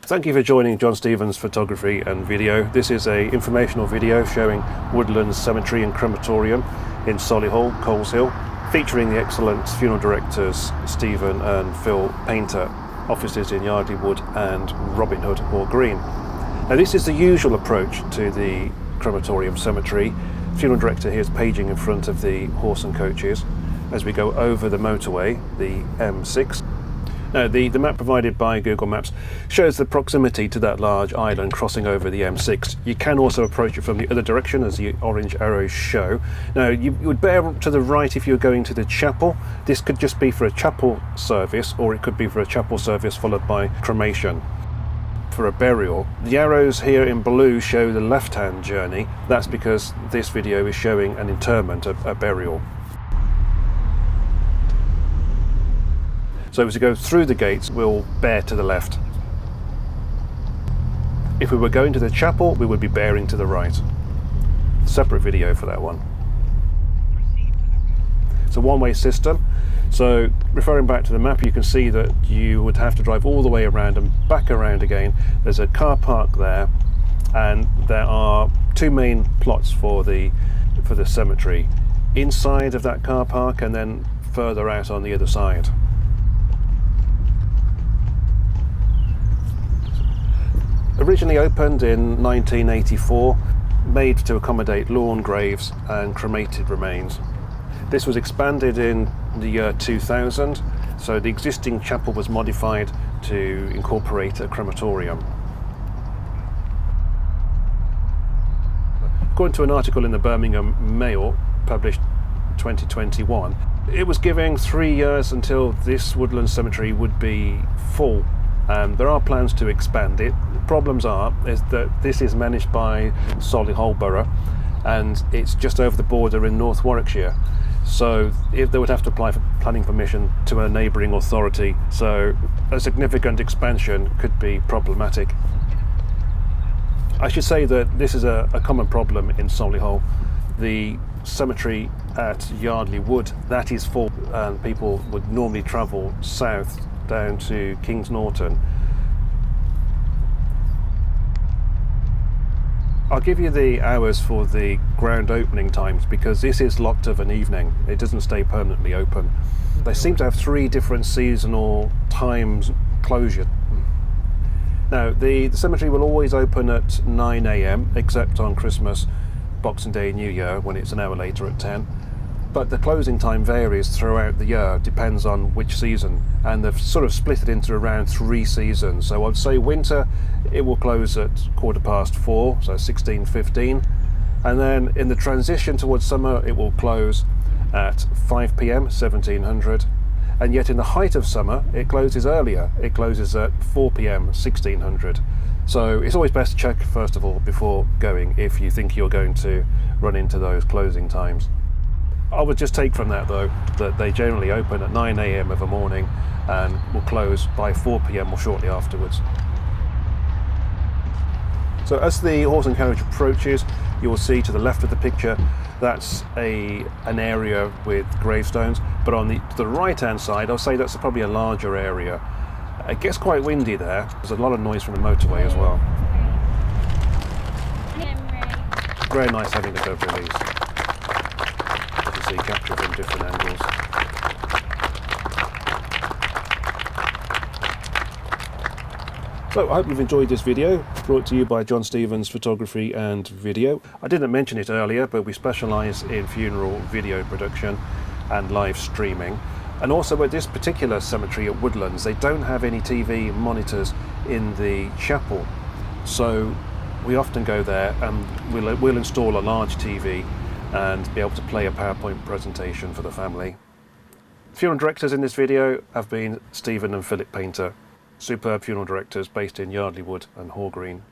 Thank you for joining John Stevens Photography and Video. This is an informational video showing Woodlands Cemetery and Crematorium in Solihull, Coleshill, featuring the excellent funeral directors Stephen and Phil Painter, offices in Yardley Wood and Robin Hood or Green. Now this is the usual approach to the crematorium cemetery. Funeral director here is paging in front of the horse and coaches as we go over the motorway, the M6. Now the map provided by Google Maps shows the proximity to that large island crossing over the M6. You can also approach it from the other direction as the orange arrows show. Now you would bear to the right if you're going to the chapel. This could just be for a chapel service, or it could be for a chapel service followed by cremation. For a burial, the arrows here in blue show the left-hand journey. That's because this video is showing an interment, a burial. So as we go through the gates, we'll bear to the left. If we were going to the chapel, we would be bearing to the right. Separate video for that one. It's a one-way system. So referring back to the map, you can see that you would have to drive all the way around and back around again. There's a car park there, and there are two main plots for the cemetery. Inside of that car park and then further out on the other side. Originally opened in 1984, made to accommodate lawn graves and cremated remains. This was expanded in the year 2000, so the existing chapel was modified to incorporate a crematorium. According to an article in the Birmingham Mail, published 2021, it was giving 3 years until this Woodlands Cemetery would be full. There are plans to expand it. The problems is that this is managed by Solihull Borough and it's just over the border in North Warwickshire. So if they would have to apply for planning permission to a neighbouring authority, so a significant expansion could be problematic. I should say that this is a common problem in Solihull. The cemetery at Yardley Wood, that is full, and people would normally travel south down to Kings Norton. I'll give you the hours for the ground opening times because this is locked of an evening. It doesn't stay permanently open. They seem to have 3 different seasonal times closure. Now the cemetery will always open at 9 AM except on Christmas, Boxing Day and New Year when it's an hour later at 10. But the closing time varies throughout the year, depends on which season, and they've sort of split it into around 3 seasons. So I'd say winter, it will close at 4:15, so 16:15, and then in the transition towards summer, it will close at 5 PM, 1700, and yet in the height of summer, it closes earlier. It closes at 4 PM, 1600. So it's always best to check first of all before going if you think you're going to run into those closing times. I would just take from that though that they generally open at 9 AM of a morning and will close by 4 PM or shortly afterwards. So as the horse and carriage approaches, you will see to the left of the picture that's an area with gravestones, but on the right hand side I'll say that's probably a larger area. It gets quite windy there. There's a lot of noise from the motorway as well. Very nice having the dove release. See captured from different angles. So I hope you've enjoyed this video, brought to you by John Stevens Photography and Video. I didn't mention it earlier, but we specialise in funeral video production and live streaming. And also at this particular cemetery at Woodlands, they don't have any TV monitors in the chapel. So we often go there and we'll install a large TV and be able to play a PowerPoint presentation for the family. Funeral directors in this video have been Stephen and Philip Painter, superb funeral directors based in Yardley Wood and Green.